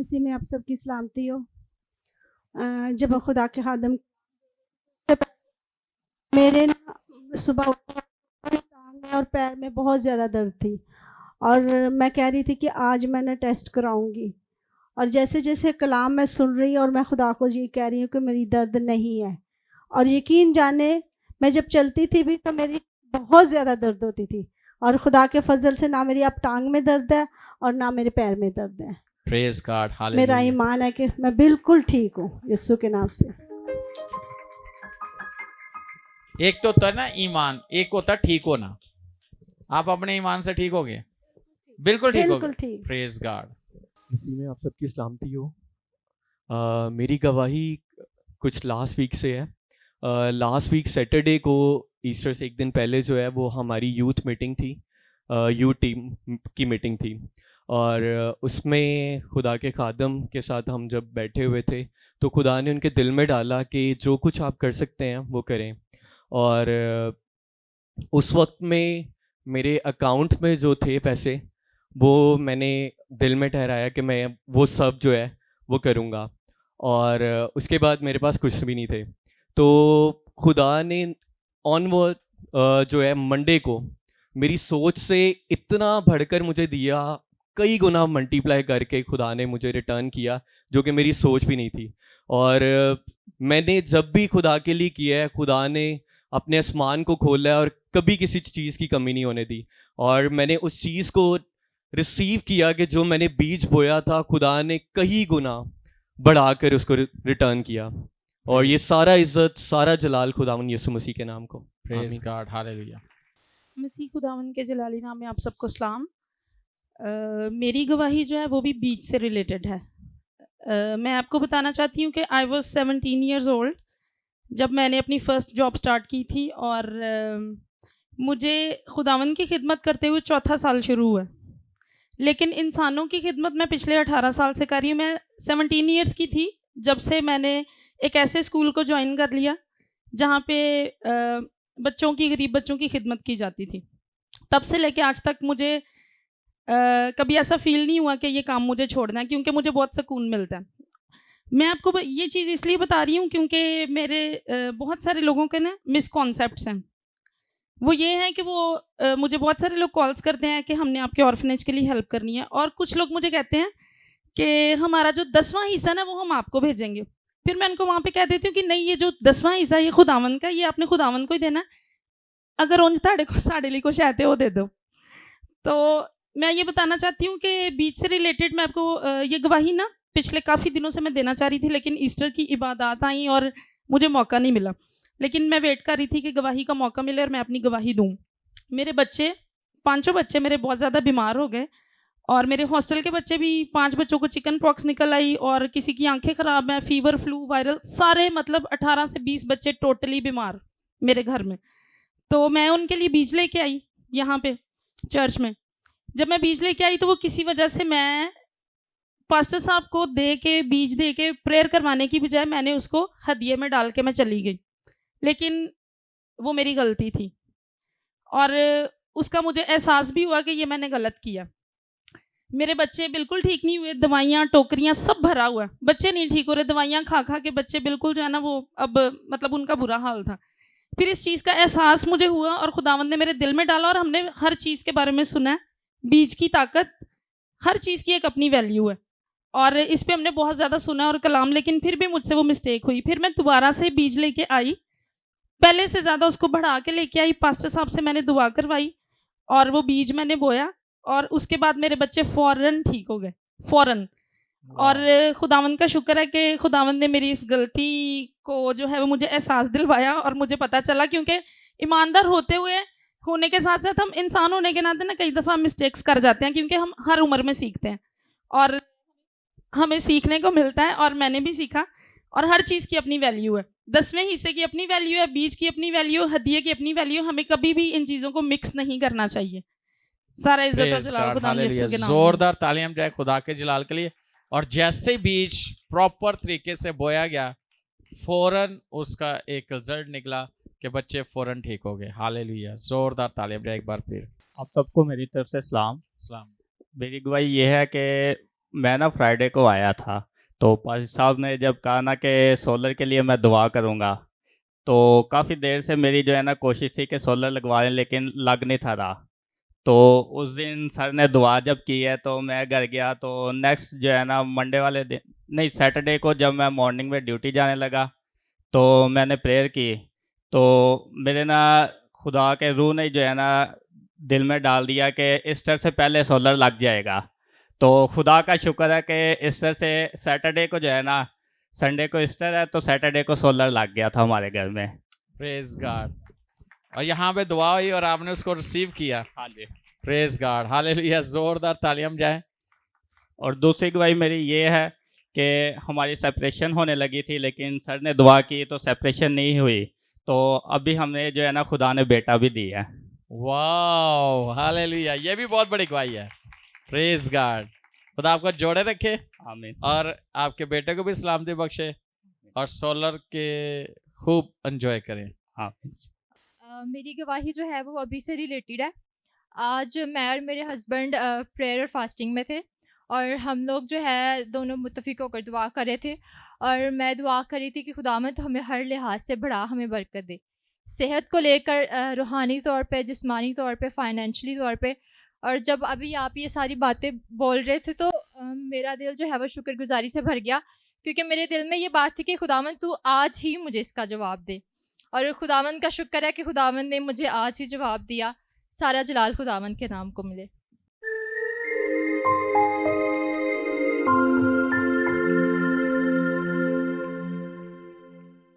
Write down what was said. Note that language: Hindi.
मसीह में आप सबकी सलामती हो। जब खुदा के खादम मेरे ना सुबह टांग और पैर में बहुत ज़्यादा दर्द थी और मैं कह रही थी कि आज मैं ना टेस्ट कराऊंगी। और जैसे जैसे कलाम मैं सुन रही और मैं खुदा को ये कह रही हूँ कि मेरी दर्द नहीं है। और यकीन जाने मैं जब चलती थी भी तो मेरी बहुत ज़्यादा दर्द होती थी और खुदा के फजल से ना मेरी अब टांग में दर्द है और ना मेरे पैर में दर्द है। प्रेज गॉड, मेरा हालेलुया। ईमान है कि मैं बिल्कुल ठीक हूँ यीशु के नाम से। एक तो होता है ना ईमान, एक होता है ठीक होना। आप अपने ईमान से ठीक हो गए? बिल्कुल ठीक हो बिल्कुल गए। ठीक। Praise God. मसीह में आप सबकी सलामती हो। मेरी गवाही कुछ लास्ट वीक से है। लास्ट वीक सैटरडे को ईस्टर से एक दिन पहले जो है वो हमारी यूथ मीटिंग थी, यूथ टीम की मीटिंग थी। और उसमें खुदा के खादम के साथ हम जब बैठे हुए थे तो खुदा ने उनके दिल में डाला कि जो कुछ आप कर सकते हैं वो करें। और उस वक्त में मेरे अकाउंट में जो थे पैसे वो मैंने दिल में ठहराया कि मैं वो सब जो है वो करूँगा। और उसके बाद मेरे पास कुछ भी नहीं थे। तो खुदा ने ऑन वो जो है मंडे को मेरी सोच से इतना बढ़कर मुझे दिया, कई गुना मल्टीप्लाई करके खुदा ने मुझे रिटर्न किया जो कि मेरी सोच भी नहीं थी। और मैंने जब भी खुदा के लिए किया है खुदा ने अपने आसमान को खोला है और कभी किसी चीज़ की कमी नहीं होने दी। और मैंने उस चीज़ को रिसीव किया कि जो मैंने बीज बोया था खुदा ने कई गुना बढ़ाकर उसको रिटर्न किया। और ये सारा इज्जत सारा जलाल खुदावन यीशु मसीह के नाम को। Praise God, hallelujah. मसीह खुदावन के जलाली नाम में आप सबको सलाम। मेरी गवाही जो है वो भी बीच से रिलेटेड है। मैं आपको बताना चाहती हूँ कि आई वॉज 17 ईयर्स ओल्ड जब मैंने अपनी फ़र्स्ट जॉब स्टार्ट की थी। और मुझे खुदावन की खिदमत करते हुए 4था साल शुरू हुआ, लेकिन इंसानों की खिदमत मैं पिछले 18 साल से कर रही हूँ। मैं 17 ईयर्स की थी जब से मैंने एक ऐसे स्कूल को ज्वाइन कर लिया जहाँ पे बच्चों की, गरीब बच्चों की खिदमत की जाती थी। तब से लेके आज तक मुझे कभी ऐसा फील नहीं हुआ कि ये काम मुझे छोड़ना है, क्योंकि मुझे बहुत सुकून मिलता है। मैं आपको ये चीज़ इसलिए बता रही हूँ क्योंकि मेरे बहुत सारे लोगों के ना मिसकॉन्सेप्ट्स हैं। वो ये है कि वो मुझे बहुत सारे लोग कॉल्स करते हैं कि हमने आपके ऑर्फनेज के लिए हेल्प करनी है, और कुछ लोग मुझे कहते हैं कि हमारा जो 10वां हिस्सा ना वो हम आपको भेजेंगे। फिर मैं उनको वहाँ पे कह देती हूँ कि नहीं, ये जो 10वां हिस्सा ये खुदावन का, ये आपने खुदावन को ही देना। अगर उंज ताड़े को साड़े ली को शायद वो दे दो। तो मैं ये बताना चाहती हूँ कि बीच से रिलेटेड मैं आपको ये गवाही ना पिछले काफ़ी दिनों से मैं देना चाह रही थी, लेकिन ईस्टर की इबादत आई और मुझे मौका नहीं मिला। लेकिन मैं वेट कर रही थी कि गवाही का मौका मिले और मैं अपनी गवाही दूँ। मेरे बच्चे, 5 बच्चे मेरे बहुत ज़्यादा बीमार हो गए, और मेरे हॉस्टल के बच्चे भी 5 बच्चों को चिकन पॉक्स निकल आई, और किसी की आंखें ख़राब हैं, फीवर, फ्लू, वायरल, सारे मतलब 18 से 20 बच्चे टोटली बीमार मेरे घर में। तो मैं उनके लिए बीज लेके आई यहाँ पे चर्च में। जब मैं बीज लेके आई तो वो किसी वजह से मैं पास्टर साहब को दे के, बीज दे के प्रेयर करवाने की बजाय मैंने उसको हदिये में डाल के मैं चली गई। लेकिन वो मेरी गलती थी और उसका मुझे एहसास भी हुआ कि ये मैंने गलत किया। मेरे बच्चे बिल्कुल ठीक नहीं हुए, दवाइयाँ, टोकरियाँ सब भरा हुआ है, बच्चे नहीं ठीक हो रहे, दवाइयाँ खा खा के बच्चे बिल्कुल जो है ना वो अब मतलब उनका बुरा हाल था। फिर इस चीज़ का एहसास मुझे हुआ और खुदावंद ने मेरे दिल में डाला, और हमने हर चीज़ के बारे में सुना है। बीज की ताकत, हर चीज़ की एक अपनी वैल्यू है, और इस पे हमने बहुत ज़्यादा सुना और कलाम, लेकिन फिर भी मुझसे वो मिस्टेक हुई। फिर मैं दोबारा से बीज लेके आई, पहले से ज़्यादा उसको बढ़ा के लेके आई, पास्टर साहब से मैंने दुआ करवाई और वो बीज मैंने बोया, और उसके बाद मेरे बच्चे फ़ौरन ठीक हो गए, फ़ौरन। और खुदावंद का शुक्र है कि खुदावंद ने मेरी इस गलती को जो है वो मुझे एहसास दिलवाया और मुझे पता चला, क्योंकि ईमानदार होने के साथ साथ हम इंसान होने के नाते ना कई दफ़ा मिस्टेक्स कर जाते हैं, क्योंकि हम हर उम्र में सीखते हैं और हमें सीखने को मिलता है, और मैंने भी सीखा। और हर चीज़ की अपनी वैल्यू है, 10वें हिस्से की अपनी वैल्यू है, बीज की अपनी वैल्यू, हदिये की अपनी वैल्यू। हमें कभी भी इन चीज़ों को मिक्स नहीं करना चाहिए। सारा इज्जत और जलाल खुदा यीशु के नाम में। जोरदार तालियां जाए खुदा के जलाल के लिए। और जैसे बीज प्रॉपर तरीके से बोया गया, फौरन उसका एक रिजल्ट निकला कि बच्चे फौरन ठीक हो गए। हालेलुया, जोरदार तालियां जाए एक बार फिर। आप सबको मेरी तरफ से सलाम। सलाम। मेरी गवाही ये है कि मैं ना फ्राइडे को आया था, तो पाजी साहब ने जब कहा ना कि सोलर के लिए मैं दुआ करूँगा, तो काफ़ी देर से मेरी जो है ना कोशिश थी कि सोलर लगवा लें, लेकिन लग नहीं था रहा। तो उस दिन सर ने दुआ जब की है तो मैं घर गया, तो नेक्स्ट जो है ना मंडे वाले दिन, नहीं सैटरडे को जब मैं मॉर्निंग में ड्यूटी जाने लगा तो मैंने प्रेयर की, तो मेरे ना खुदा के रूह ने जो है ना दिल में डाल दिया कि ईस्टर से पहले सोलर लग जाएगा। तो खुदा का शुक्र है कि ईस्टर से सैटरडे को जो है ना, संडे को ईस्टर है तो सैटरडे को सोलर लग गया था हमारे घर में। Praise God. और यहाँ पे दुआ हुई और आपने उसको रिसीव किया। हाँ जी। प्रेज गॉड, हालेलुया, जोरदार तालियां जाए। और दूसरी गवाही मेरी ये है कि हमारी सेपरेशन होने लगी थी, लेकिन सर ने दुआ की तो सेपरेशन नहीं हुई, तो अभी हमने जो है ना खुदा ने बेटा भी दिया है। वाओ, हालेलुया, ये भी बहुत बड़ी गवाही है। प्रेज गॉड, खुदा आपको जोड़े रखे आमीन। और आपके बेटे को भी सलामती बख्शे और सोलर के खूब एंजॉय करें। हाँ। मेरी गवाही जो है वो अभी से रिलेटेड है। आज मैं और मेरे हस्बैंड प्रेयर और फास्टिंग में थे और हम लोग जो है दोनों मुत्तफिक होकर दुआ कर रहे थे और मैं दुआ कर रही थी कि खुदावंद हमें हर लिहाज से बढ़ा, हमें बरकत दे, सेहत को लेकर, रूहानी तौर पे, जिस्मानी तौर पे, फाइनेंशली तौर पे। और जब अभी आप ये सारी बातें बोल रहे थे तो मेरा दिल जो है वो शुक्रगुजारी से भर गया, क्योंकि मेरे दिल में ये बात थी कि खुदावंद तू आज ही मुझे इसका जवाब दे। और खुदावंद का शुक्र है कि खुदावंद ने मुझे आज ही जवाब दिया। सारा जलाल खुदावंद के नाम को मिले।